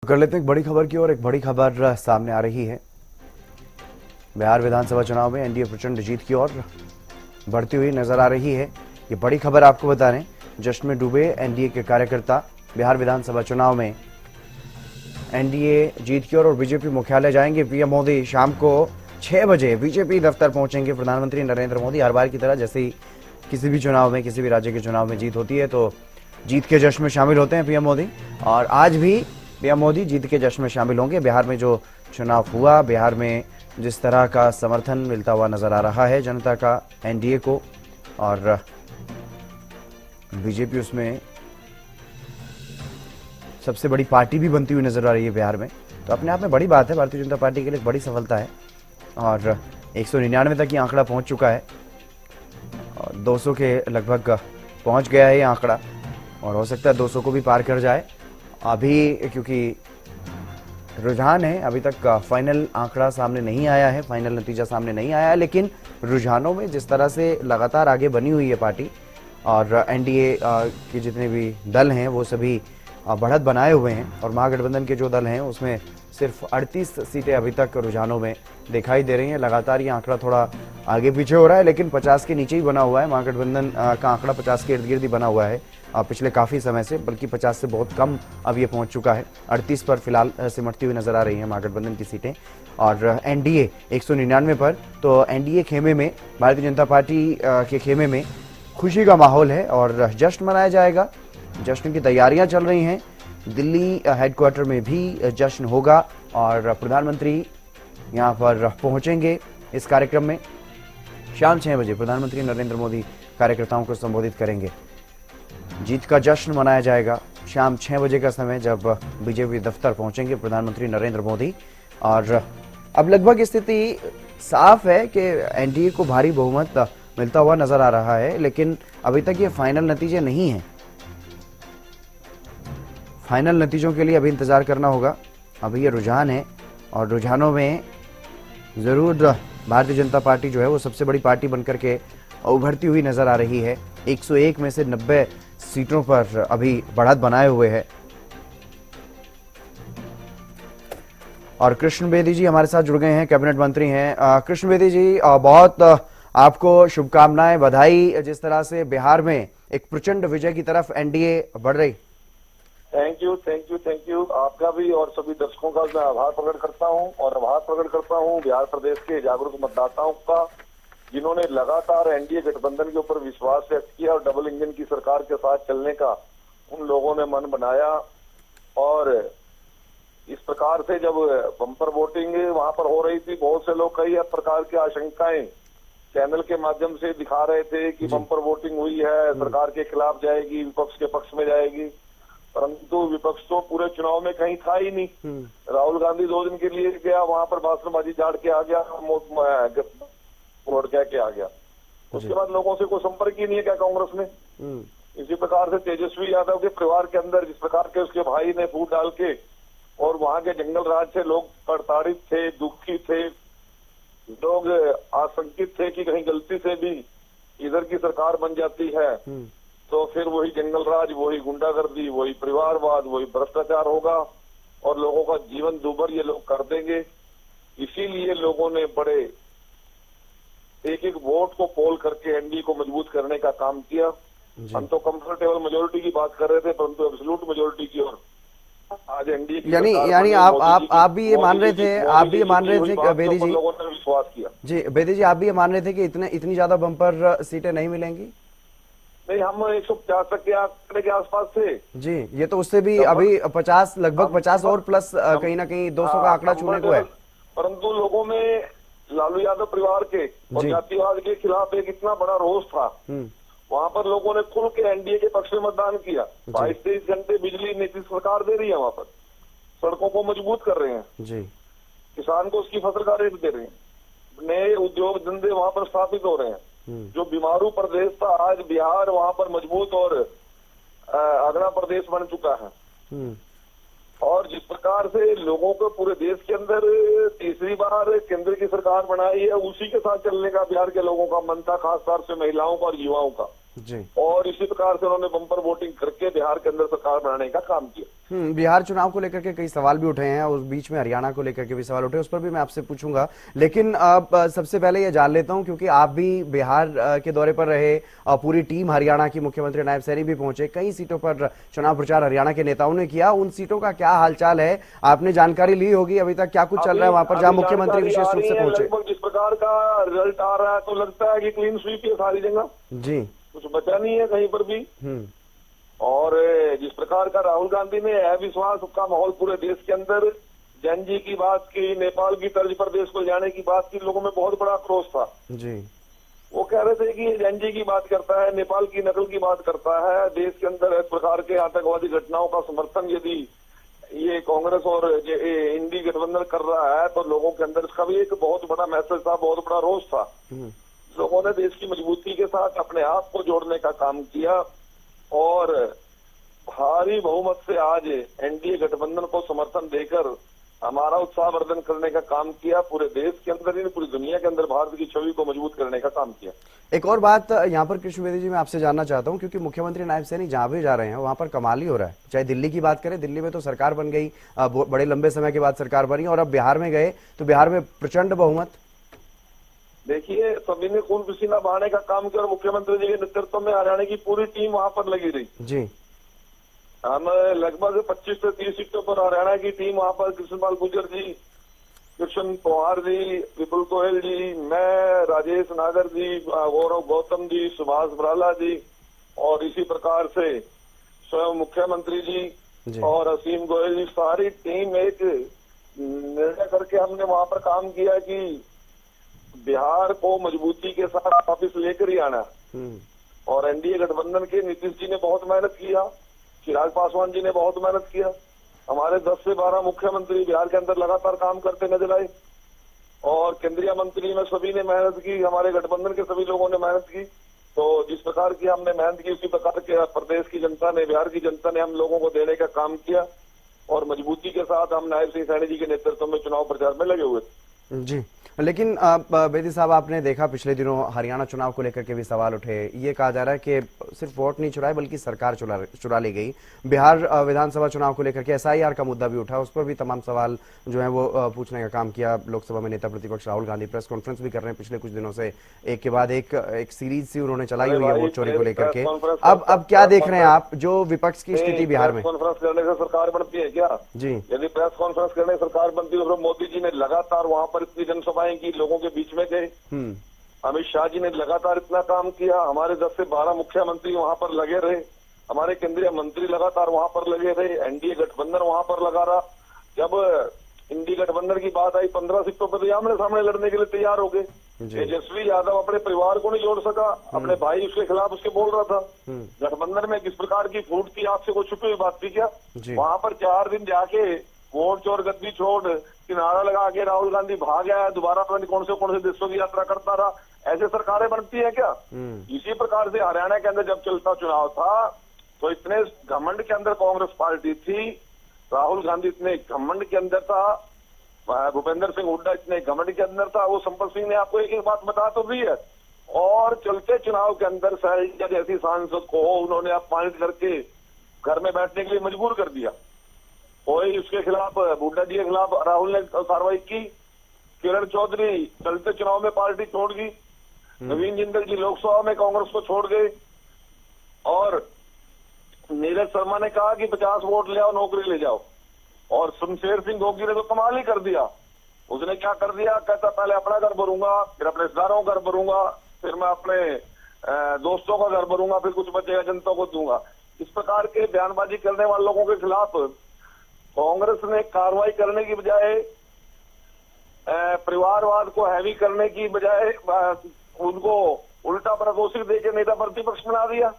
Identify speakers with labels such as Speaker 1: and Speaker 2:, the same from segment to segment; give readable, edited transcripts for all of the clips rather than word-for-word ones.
Speaker 1: कर लेते हैं एक बड़ी खबर की ओर। एक बड़ी खबर सामने आ रही है। बिहार विधानसभा चुनाव में एनडीए प्रचंड जीत की ओर बढ़ती हुई नजर आ रही है। ये बड़ी खबर आपको बता रहे हैं। जश्न में डूबे एनडीए के कार्यकर्ता। बिहार विधानसभा चुनाव में एनडीए जीत की ओर और बीजेपी मुख्यालय जाएंगे। पीएम मोदी शाम को 6 बजे बीजेपी दफ्तर पहुंचेंगे। प्रधानमंत्री नरेंद्र मोदी हर बार की तरह जैसे ही किसी भी चुनाव में, किसी भी राज्य के चुनाव में जीत होती है तो जीत के जश्न में शामिल होते हैं पीएम मोदी। और आज भी पीएम मोदी जीत के जश्न में शामिल होंगे। बिहार में जो चुनाव हुआ, बिहार में जिस तरह का समर्थन मिलता हुआ नजर आ रहा है जनता का एनडीए को, और बीजेपी उसमें सबसे बड़ी पार्टी भी बनती हुई नजर आ रही है बिहार में, तो अपने आप में बड़ी बात है। भारतीय जनता पार्टी के लिए बड़ी सफलता है और 199 तक ये आंकड़ा पहुंच चुका है और 200 के लगभग पहुंच गया है ये आंकड़ा और हो सकता है 200 को भी पार कर जाए अभी, क्योंकि रुझान है। अभी तक फाइनल आंकड़ा सामने नहीं आया है, फाइनल नतीजा सामने नहीं आया है, लेकिन रुझानों में जिस तरह से लगातार आगे बनी हुई है पार्टी और एनडीए के जितने भी दल हैं वो सभी बढ़त बनाए हुए हैं और महागठबंधन के जो दल हैं उसमें सिर्फ 38 सीटें अभी तक रुझानों में दिखाई दे रही हैं। लगातार ये आंकड़ा थोड़ा आगे पीछे हो रहा है लेकिन 50 के नीचे ही बना हुआ है। महागठबंधन का आंकड़ा 50 के इर्द गिर्द ही बना हुआ है पिछले काफी समय से, बल्कि 50 से बहुत कम अब ये पहुंच चुका है। 38 पर फिलहाल सिमटती हुई नजर आ रही है महागठबंधन की सीटें और एनडीए 199 पर। तो एनडीए खेमे में, भारतीय जनता पार्टी के खेमे में खुशी का माहौल है और जश्न मनाया जाएगा। जश्न की तैयारियां चल रही हैं। दिल्ली हेडक्वार्टर में भी जश्न होगा और प्रधानमंत्री यहां पर पहुंचेंगे। इस कार्यक्रम में शाम 6 बजे प्रधानमंत्री नरेंद्र मोदी कार्यकर्ताओं को संबोधित करेंगे। जीत का जश्न मनाया जाएगा शाम 6 बजे का समय, जब बीजेपी दफ्तर पहुंचेंगे प्रधानमंत्री नरेंद्र मोदी। और अब लगभग स्थिति साफ है कि एनडीए को भारी बहुमत मिलता हुआ नजर आ रहा है, लेकिन अभी तक ये फाइनल नतीजे नहीं है। फाइनल नतीजों के लिए अभी इंतजार करना होगा। अभी ये रुझान है और रुझानों में जरूर भारतीय जनता पार्टी जो है वो सबसे बड़ी पार्टी बनकर के उभरती हुई नजर आ रही है। 101 में से 90 सीटों पर अभी बढ़त बनाए हुए है। और कृष्ण बेदी जी हमारे साथ जुड़ गए हैं, कैबिनेट मंत्री हैं। कृष्ण बेदी जी, बहुत आपको शुभकामनाएं, बधाई, जिस तरह से बिहार में एक प्रचंड विजय की तरफ एनडीए बढ़ रही।
Speaker 2: Thank you. आपका भी और सभी दर्शकों का मैं आभार प्रकट करता हूं और आभार प्रकट करता हूं बिहार प्रदेश के जागरूक मतदाताओं का, जिन्होंने लगातार एनडीए गठबंधन के ऊपर विश्वास व्यक्त किया और डबल इंजन की सरकार के साथ चलने का उन लोगों ने मन बनाया। और इस प्रकार से जब बम्पर वोटिंग वहां पर हो रही थी, बहुत से लोग कई प्रकार की आशंकाएं चैनल के माध्यम से दिखा रहे थे कि बम्पर वोटिंग हुई है, सरकार के खिलाफ जाएगी, विपक्ष के पक्ष में जाएगी, परंतु विपक्ष तो पूरे चुनाव में कहीं था ही नहीं। राहुल गांधी 2 दिन के लिए गया, वहां पर भाषणबाजी झाड़ के आ गया, वोट कह के आ गया। उसके बाद लोगों से कोई संपर्क ही नहीं है क्या कांग्रेस ने। इसी प्रकार से तेजस्वी यादव के परिवार के अंदर जिस प्रकार के उसके भाई ने फूट डाल के और वहां के जंगल राज से लोग प्रताड़ित थे, दुखी थे, लोग आशंकित थे कि कहीं गलती से भी इधर की सरकार बन जाती है तो फिर वही जंगल राज, वही गुंडागर्दी, वही परिवारवाद, वही भ्रष्टाचार होगा और लोगों का जीवन दुभर ये लोग कर देंगे। इसीलिए लोगों ने बड़े एक वोट को पोल करके एनडीए को मजबूत करने का काम किया। हम तो कंफर्टेबल मेजोरिटी की बात कर रहे थे, परंतु एब्सोल्यूट मेजोरिटी की ओर आज एनडीए की
Speaker 1: यानी आप भी ये मान रहे थे, बेदी जी,
Speaker 2: लोगों ने विश्वास किया।
Speaker 1: जी बेदी जी, आप भी ये मान रहे थे कि इतनी ज्यादा बम्पर सीटें नहीं मिलेंगी?
Speaker 2: नहीं, हम 150 तक के आंकड़े के आसपास थे
Speaker 1: जी। ये तो उससे भी अभी 50, लगभग 50 और प्लस कहीं ना कहीं 200 का आंकड़ा छूने को है।
Speaker 2: परंतु लोगों में लालू यादव परिवार के और जातिवाद के खिलाफ एक इतना बड़ा रोष था, वहां पर लोगों ने खुल के एनडीए के पक्ष में मतदान किया। 22-23 घंटे बिजली नीतीश सरकार दे रही है, वहां पर सड़कों को मजबूत कर रहे हैं जी, किसान को उसकी फसल का रेट दे रहे हैं, नए उद्योग धंधे वहां पर स्थापित हो रहे हैं। जो बीमारू प्रदेश था आज बिहार वहां पर मजबूत और अगला प्रदेश बन चुका है। और जिस प्रकार से लोगों को पूरे देश के अंदर तीसरी बार केंद्र की सरकार बनाई है, उसी के साथ चलने का बिहार के लोगों का मन था, खासतौर से महिलाओं का और युवाओं का।
Speaker 1: जी।
Speaker 2: और इसी प्रकार से उन्होंने बम्पर वोटिंग करके बिहार के अंदर सरकार बनाने का काम किया।
Speaker 1: बिहार चुनाव को लेकर के कई सवाल भी उठे हैं, उस बीच में हरियाणा को लेकर के भी सवाल उठे, उस पर भी मैं आपसे पूछूंगा। लेकिन अब सबसे पहले ये जान लेता हूं, क्योंकि आप भी बिहार के दौरे पर रहे, पूरी टीम हरियाणा की, मुख्यमंत्री नायब सैनी भी पहुंचे, कई सीटों पर चुनाव प्रचार हरियाणा के नेताओं ने किया। उन सीटों का क्या हालचाल है, आपने जानकारी ली होगी अभी तक, क्या कुछ चल रहा है वहां पर जहां मुख्यमंत्री विशेष रूप से पहुंचे?
Speaker 2: लगभग जिस प्रकार का रिजल्ट आ रहा है तो लगता है कि क्लीन स्वीप है सारी जगह
Speaker 1: जी।
Speaker 2: कुछ बचा नहीं है कहीं पर भी। और जिस प्रकार का राहुल गांधी ने अविश्वास का माहौल पूरे देश के अंदर, जैन जी की बात की, नेपाल की तर्ज पर देश को जाने की बात की, लोगों में बहुत बड़ा आक्रोश था
Speaker 1: जी।
Speaker 2: वो कह रहे थे कि ये जैन जी की बात करता है, नेपाल की नकल की बात करता है, देश के अंदर इस प्रकार के आतंकवादी घटनाओं का समर्थन यदि ये कांग्रेस और इंडी गठबंधन कर रहा है तो लोगों के अंदर इसका भी एक बहुत बड़ा मैसेज था, बहुत बड़ा रोष था। लोगों ने देश की मजबूती के साथ अपने आप को जोड़ने का काम किया और भारी बहुमत से आज एनडीए गठबंधन को समर्थन देकर हमारा उत्साहवर्धन करने का काम किया। पूरे देश के अंदर ही पूरी दुनिया के अंदर भारत की छवि को मजबूत करने का काम किया।
Speaker 1: एक और बात यहाँ पर कृष्ण बेदी जी मैं आपसे जानना चाहता हूँ, क्योंकि मुख्यमंत्री नायब सैनी जहां भी जा रहे हैं वहां पर कमाल ही हो रहा है। चाहे दिल्ली की बात करें, दिल्ली में तो सरकार बन गई, बड़े लंबे समय के बाद सरकार बनी, और अब बिहार में गए तो बिहार में प्रचंड बहुमत।
Speaker 2: देखिए, सभी ने खून पसीना बहाने का काम किया और मुख्यमंत्री जी के नेतृत्व में हरियाणा की पूरी टीम वहां पर लगी रही
Speaker 1: जी।
Speaker 2: हम लगभग 25 से 30 सीटों पर हरियाणा की टीम वहां पर कृष्णपाल गुर्जर जी, कृष्ण पवार जी, विपुल गोयल जी, मैं, राजेश नागर जी, गौरव गौतम जी, सुभाष बराला जी और इसी प्रकार से स्वयं मुख्यमंत्री जी और असीम गोयल जी, सारी टीम एक निर्णय करके हमने वहां पर काम किया कि बिहार को मजबूती के साथ वापिस लेकर ही आना। और एनडीए गठबंधन के नीतीश जी ने बहुत मेहनत किया, चिराग पासवान जी ने बहुत मेहनत किया, हमारे 10 से 12 मुख्यमंत्री बिहार के अंदर लगातार काम करते नजर आए और केंद्रीय मंत्री में सभी ने मेहनत की, हमारे गठबंधन के सभी लोगों ने मेहनत की। तो जिस प्रकार की हमने मेहनत की उसी प्रकार के प्रदेश की जनता ने, बिहार की जनता ने हम लोगों को देने का काम किया और मजबूती के साथ हम नायब सिंह सैनी जी के नेतृत्व में चुनाव प्रचार में लगे हुए थे।
Speaker 1: जी। लेकिन बेदी साहब, आपने देखा पिछले दिनों हरियाणा चुनाव को लेकर के भी सवाल उठे। ये कहा जा रहा है कि सिर्फ वोट नहीं चुराए बल्कि सरकार चुरा ली गई। बिहार विधानसभा चुनाव को लेकर के एसआईआर का मुद्दा भी उठा, उस पर भी तमाम सवाल जो है वो पूछने का काम किया। लोकसभा में नेता प्रतिपक्ष राहुल गांधी प्रेस कॉन्फ्रेंस भी कर रहे हैं पिछले कुछ दिनों से, एक के बाद एक सीरीज सी उन्होंने चलाई हुई है वोट चोरी को लेकर के। अब क्या देख रहे हैं आप, जो विपक्ष की स्थिति बिहार में?
Speaker 2: कॉन्फ्रेंस करने से सरकार बनती है क्या?
Speaker 1: जी।
Speaker 2: यदि प्रेस कॉन्फ्रेंस करने से सरकार बनती है तो मोदी जी ने लगातार वहां पर इतनी जनसभाएं की, लोगों के बीच में गए, अमित शाह जी ने लगातार इतना काम किया, हमारे 10 से 12 मुख्यमंत्री वहां पर लगे रहे, हमारे केंद्रीय मंत्री लगातार वहां पर लगे रहे, एनडीए गठबंधन वहां पर लगा रहा। जब इंडी गठबंधन की बात आई 15 सीटों पर आमने सामने लड़ने के लिए तैयार हो गए। तेजस्वी यादव अपने परिवार को नहीं जोड़ सका, अपने भाई उसके खिलाफ उसके बोल रहा था। गठबंधन में किस प्रकार की फूट थी, आपसे कोई छुपी हुई बात थी क्या? वहां पर 4 दिन जाके वोट चोर गद्दी छोड़ किनारा लगा के राहुल गांधी भाग गया, दोबारा पता नहीं कौन से देशों की यात्रा करता रहा। ऐसे सरकारें बनती है क्या? इसी प्रकार से हरियाणा के अंदर जब चलता चुनाव था तो इतने घमंड के अंदर कांग्रेस पार्टी थी, राहुल गांधी इतने घमंड के अंदर था, भूपेंद्र सिंह हुड्डा इतने घमंड के अंदर था। वो संपत सिंह ने आपको एक बात बता तो दी है। और चलते चुनाव के अंदर शैलजा जैसी सांसद को उन्होंने अपमानित करके घर में बैठने के लिए मजबूर कर दिया। कोई उसके खिलाफ, हुड्डा जी के खिलाफ राहुल ने कार्रवाई की, किरण चौधरी चलते चुनाव में पार्टी छोड़ गई, नवीन जिंदल जी लोकसभा में कांग्रेस को छोड़ गए और नीरज शर्मा ने कहा कि 50 वोट ले आओ, नौकरी ले जाओ। और शमशेर सिंह गोगी ने तो कमाल ही कर दिया। उसने क्या कर दिया, कहता पहले अपना घर भरूंगा, फिर अपने रिश्तेदारों का घर भरूंगा, फिर मैं अपने दोस्तों का घर भरूंगा, फिर कुछ बचेगा जनता को दूंगा। इस प्रकार के बयानबाजी करने वाले लोगों के खिलाफ कांग्रेस ने कार्रवाई करने की बजाय, परिवारवाद को हैवी करने की बजाय उनको उल्टा प्रदोषित देकर नेता प्रतिपक्ष बना दिया।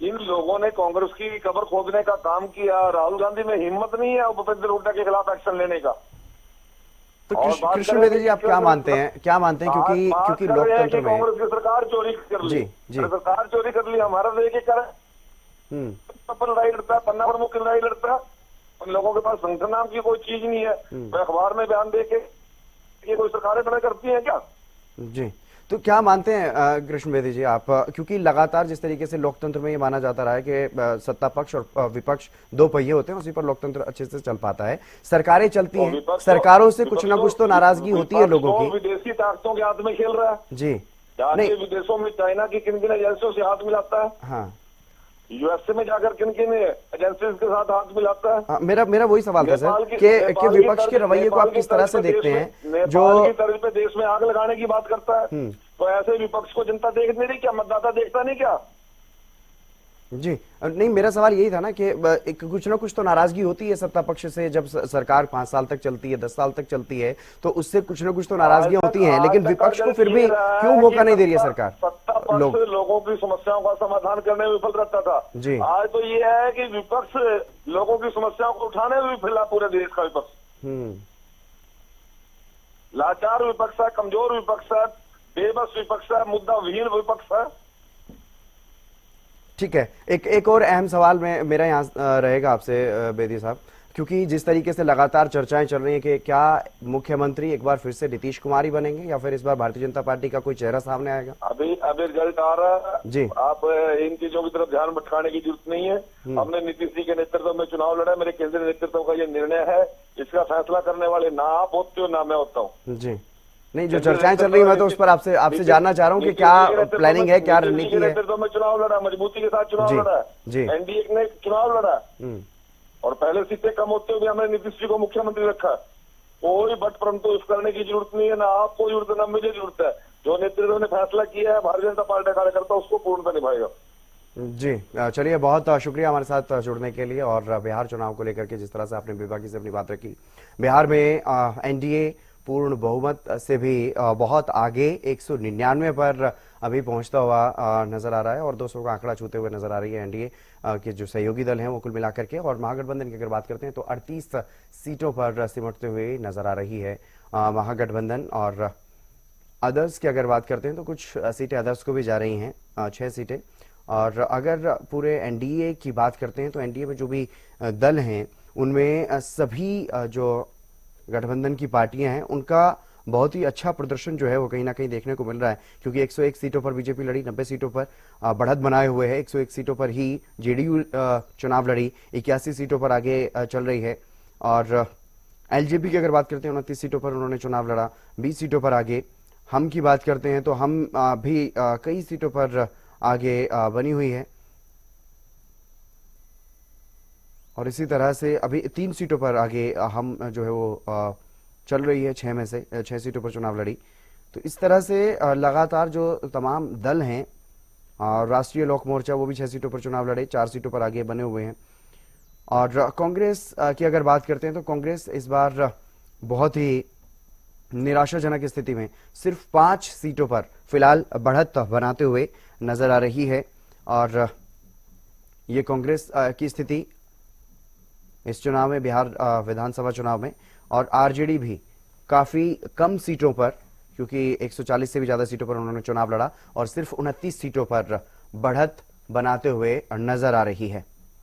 Speaker 2: इन लोगों ने कांग्रेस की कब्र खोदने का काम किया। राहुल गांधी में हिम्मत नहीं है भूपेंद्र हुड्डा के खिलाफ एक्शन लेने का।
Speaker 1: तो कृष्ण बेदी जी, आप क्या मानते हैं क्योंकि लोकतंत्र में
Speaker 2: कांग्रेस की सरकार चोरी कर ली, सरकार चोरी कर ली, हमारा लेके कर लड़ाई लड़ता है, पन्ना प्रमुख की लड़ाई लड़ता है। उन लोगों के पास संगठन नाम की कोई चीज नहीं है। तो अखबार में बयान दे के ये कोई सरकारें बना करती है क्या?
Speaker 1: जी। तो क्या मानते हैं कृष्ण बेदी जी आप, क्योंकि लगातार जिस तरीके से लोकतंत्र में ये माना जाता रहा है कि सत्ता पक्ष और विपक्ष दो पहिए होते हैं, उसी पर लोकतंत्र अच्छे से चल पाता है, सरकारें चलती
Speaker 2: और
Speaker 1: हैं, सरकारों से कुछ ना कुछ तो नाराजगी होती है
Speaker 2: विपक्ष
Speaker 1: लोगों
Speaker 2: तो
Speaker 1: की।
Speaker 2: विदेशी ताकतों के हाथ में खेल रहा है।
Speaker 1: जी
Speaker 2: जाके
Speaker 1: नहीं,
Speaker 2: विदेशों में चाइना की किन किन एजेंसियों से हाथ मिलाता है,
Speaker 1: हाँ
Speaker 2: यूएसए में जाकर किन किन एजेंसी के साथ हाथ मिलाता है।
Speaker 1: हाँ, मेरा वही सवाल था सर कि विपक्ष के रवैये को आप किस तरह से देखते हैं, जो
Speaker 2: नेपाल की तर्ज पे देश में आग लगाने की बात करता है। तो ऐसे विपक्ष को जनता देख नहीं रही क्या, मतदाता देखता नहीं क्या?
Speaker 1: जी नहीं, मेरा सवाल यही था ना कि एक कुछ ना कुछ तो नाराजगी होती है सत्ता पक्ष से, जब सरकार 5 साल तक चलती है, 10 साल तक चलती है, तो उससे कुछ ना कुछ तो नाराजगियां होती हैं, लेकिन विपक्ष को फिर भी क्यों मौका नहीं दे रही है सरकार?
Speaker 2: सत्ता पक्ष लोगों की समस्याओं का समाधान करने में विफल रहता था
Speaker 1: जी।
Speaker 2: आज तो ये है कि विपक्ष लोगों की समस्याओं को उठाने में विफल है, पूरे देश का विपक्ष लाचार विपक्ष है, कमजोर विपक्ष है, बेबस विपक्ष है, मुद्दा विहीन विपक्ष है।
Speaker 1: ठीक है, एक और अहम सवाल में मेरा यहाँ रहेगा आपसे बेदी साहब, क्योंकि जिस तरीके से लगातार चर्चाएं चल रही हैं कि क्या मुख्यमंत्री एक बार फिर से नीतीश कुमार ही बनेंगे या फिर इस बार भारतीय जनता पार्टी का कोई चेहरा सामने आएगा?
Speaker 2: अभी रिजल्ट आ रहा है
Speaker 1: जी,
Speaker 2: आप इन चीजों की तरफ ध्यान भटकाने की जरूरत नहीं है। हमने नीतीश जी के नेतृत्व में चुनाव लड़ा, मेरे केंद्रीय नेतृत्व का ये निर्णय है, इसका फैसला करने वाले ना आप होते हो ना मैं होता हूँ।
Speaker 1: जी नहीं, जो चर्चाएं चल रही है मैं तो उस पर आपसे जानना चाह रहा हूँ कि क्या प्लानिंग है, क्या रणनीति है?
Speaker 2: नेतृत्व में चुनाव लड़ा, मजबूती के साथ चुनाव लड़ा
Speaker 1: जी,
Speaker 2: एनडीए ने चुनाव लड़ा और पहले सीटें कम होते हुए हमने नीतीश जी को मुख्यमंत्री रखा। कोई बट परंतु इस करने की जरूरत नहीं है, ना आपको जरूरत है ना मुझे जरूरत है। जो नेतृत्व ने फैसला किया है भारतीय जनता पार्टी कार्यकर्ता उसको पूर्णतः निभाएगा।
Speaker 1: जी चलिए, बहुत शुक्रिया हमारे साथ जुड़ने के लिए। और बिहार चुनाव को लेकर के जिस तरह से आपने बेबाकी से अपनी बात रखी, बिहार में एनडीए पूर्ण बहुमत से भी बहुत आगे 199 पर अभी पहुंचता हुआ नजर आ रहा है और 200 का आंकड़ा छूते हुए नजर आ रही है एनडीए के जो सहयोगी दल हैं वो कुल मिलाकर के। और महागठबंधन की अगर बात करते हैं तो 38 सीटों पर सिमटते हुए नजर आ रही है महागठबंधन। और अदर्स की अगर बात करते हैं तो कुछ सीटें अदर्स को भी जा रही हैं, 6 सीटें। और अगर पूरे एनडीए की बात करते हैं तो एनडीए में जो भी दल हैं उनमें सभी जो गठबंधन की पार्टियां हैं उनका बहुत ही अच्छा प्रदर्शन जो है वो कहीं ना कहीं देखने को मिल रहा है, क्योंकि 101 सीटों पर बीजेपी लड़ी, 90 सीटों पर बढ़त बनाए हुए है, 101 सीटों पर ही जेडीयू चुनाव लड़ी, 81 सीटों पर आगे चल रही है। और एलजेपी की अगर बात करते हैं 29 सीटों पर उन्होंने चुनाव लड़ा, 20 सीटों पर आगे। हम की बात करते हैं तो हम भी कई सीटों पर आगे बनी हुई है और इसी तरह से अभी 3 सीटों पर आगे हम जो है वो चल रही है, 6 में से 6 सीटों पर चुनाव लड़ी। तो इस तरह से लगातार जो तमाम दल हैं, राष्ट्रीय लोक मोर्चा वो भी 6 सीटों पर चुनाव लड़े, 4 सीटों पर आगे बने हुए हैं। और कांग्रेस की अगर बात करते हैं तो कांग्रेस इस बार बहुत ही निराशाजनक स्थिति में सिर्फ 5 सीटों पर फिलहाल बढ़त बनाते हुए नजर आ रही है। और ये कांग्रेस की स्थिति इस चुनाव में, बिहार विधानसभा चुनाव में। और आरजेडी भी काफी कम सीटों पर, क्योंकि 140 से भी ज्यादा सीटों पर उन्होंने चुनाव लड़ा और सिर्फ 29 सीटों पर बढ़त बनाते हुए नजर आ रही है।